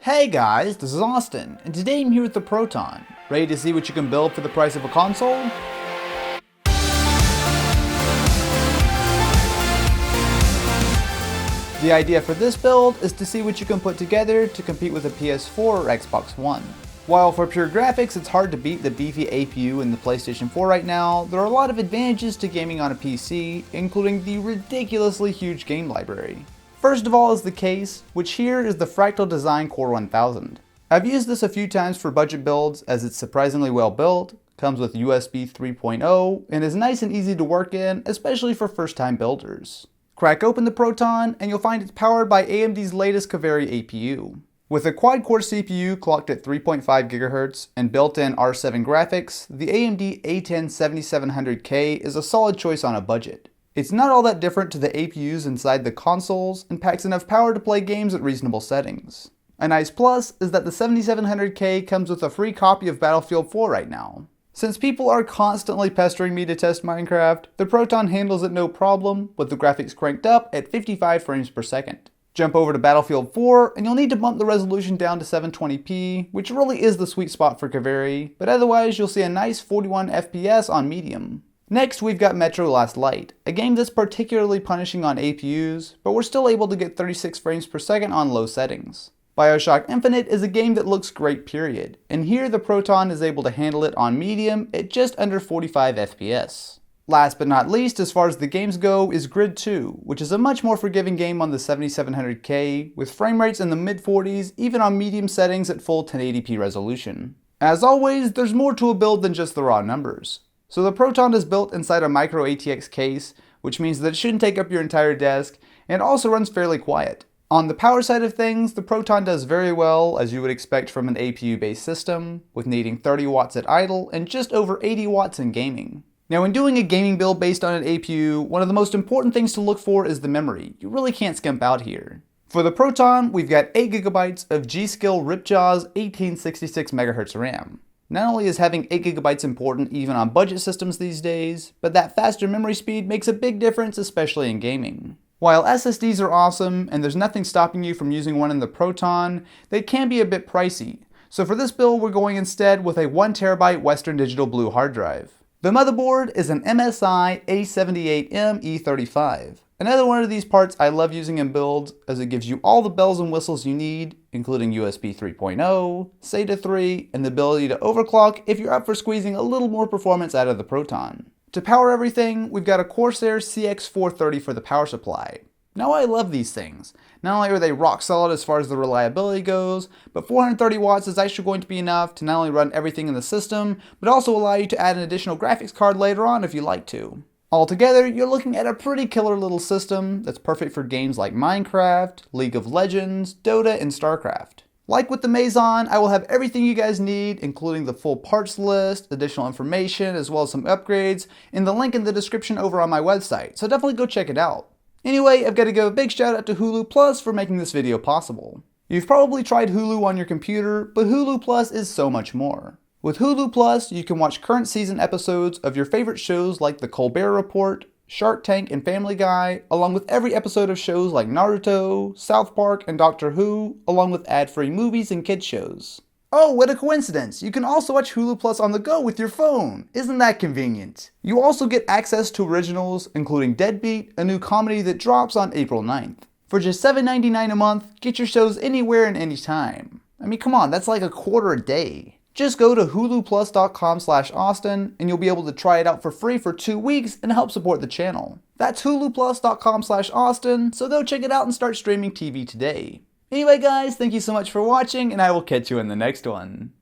Hey guys, this is Austin, and today I'm here with the Proton. Ready to see what you can build for the price of a console? The idea for this build is to see what you can put together to compete with a PS4 or Xbox One. While for pure graphics it's hard to beat the beefy APU in the PlayStation 4 right now, there are a lot of advantages to gaming on a PC, including the ridiculously huge game library. First of all is the case, which here is the Fractal Design Core 1000. I've used this a few times for budget builds as it's surprisingly well built, comes with USB 3.0, and is nice and easy to work in, especially for first-time builders. Crack open the Proton and you'll find it's powered by AMD's latest Kaveri APU. With a quad-core CPU clocked at 3.5 GHz and built-in R7 graphics, the AMD A10 7700K is a solid choice on a budget. It's not all that different to the APUs inside the consoles and packs enough power to play games at reasonable settings. A nice plus is that the 7700K comes with a free copy of Battlefield 4 right now. Since people are constantly pestering me to test Minecraft, the Proton handles it no problem with the graphics cranked up at 55 frames per second. Jump over to Battlefield 4 and you'll need to bump the resolution down to 720p, which really is the sweet spot for Kaveri, but otherwise you'll see a nice 41 FPS on medium. Next we've got Metro Last Light, a game that's particularly punishing on APUs, but we're still able to get 36 frames per second on low settings. BIOSHOck Infinite is a game that looks great period, and here the Proton is able to handle it on medium at just under 45 FPS. Last but not least, as far as the games go, is Grid 2, which is a much more forgiving game on the 7700K, with frame rates in the mid-40s even on medium settings at full 1080p resolution. As always, there's more to a build than just the raw numbers. So the Proton is built inside a micro ATX case, which means that it shouldn't take up your entire desk, and it also runs fairly quiet. On the power side of things, the Proton does very well, as you would expect from an APU-based system, with needing 30 watts at idle and just over 80 watts in gaming. Now when doing a gaming build based on an APU, one of the most important things to look for is the memory. You really can't skimp out here. For the Proton, we've got 8GB of G.Skill Ripjaw's 1866 MHz RAM. Not only is having 8GB important even on budget systems these days, but that faster memory speed makes a big difference, especially in gaming. While SSDs are awesome, and there's nothing stopping you from using one in the Proton, they can be a bit pricey. So for this build, we're going instead with a 1TB Western Digital Blue hard drive. The motherboard is an MSI A78M E35. Another one of these parts I love using in builds, as it gives you all the bells and whistles you need, including USB 3.0, SATA 3, and the ability to overclock if you're up for squeezing a little more performance out of the Proton. To power everything, we've got a Corsair CX430 for the power supply. Now I love these things. Not only are they rock solid as far as the reliability goes, but 430 watts is actually going to be enough to not only run everything in the system, but also allow you to add an additional graphics card later on if you like to. Altogether, you're looking at a pretty killer little system that's perfect for games like Minecraft, League of Legends, Dota, and StarCraft. Like with the Maison, I will have everything you guys need, including the full parts list, additional information, as well as some upgrades, in the link in the description over on my website, so definitely go check it out. Anyway, I've got to give a big shout out to Hulu Plus for making this video possible. You've probably tried Hulu on your computer, but Hulu Plus is so much more. With Hulu Plus, you can watch current season episodes of your favorite shows like The Colbert Report, Shark Tank, and Family Guy, along with every episode of shows like Naruto, South Park, and Doctor Who, along with ad-free movies and kids shows. Oh, what a coincidence! You can also watch Hulu Plus on the go with your phone! Isn't that convenient? You also get access to originals, including Deadbeat, a new comedy that drops on April 9th. For just $7.99 a month, get your shows anywhere and anytime. I mean, come on, that's like a quarter a day. Just go to huluplus.com/Austin and you'll be able to try it out for free for 2 weeks and help support the channel. That's huluplus.com/Austin, so go check it out and start streaming TV today. Anyway guys, thank you so much for watching and I will catch you in the next one.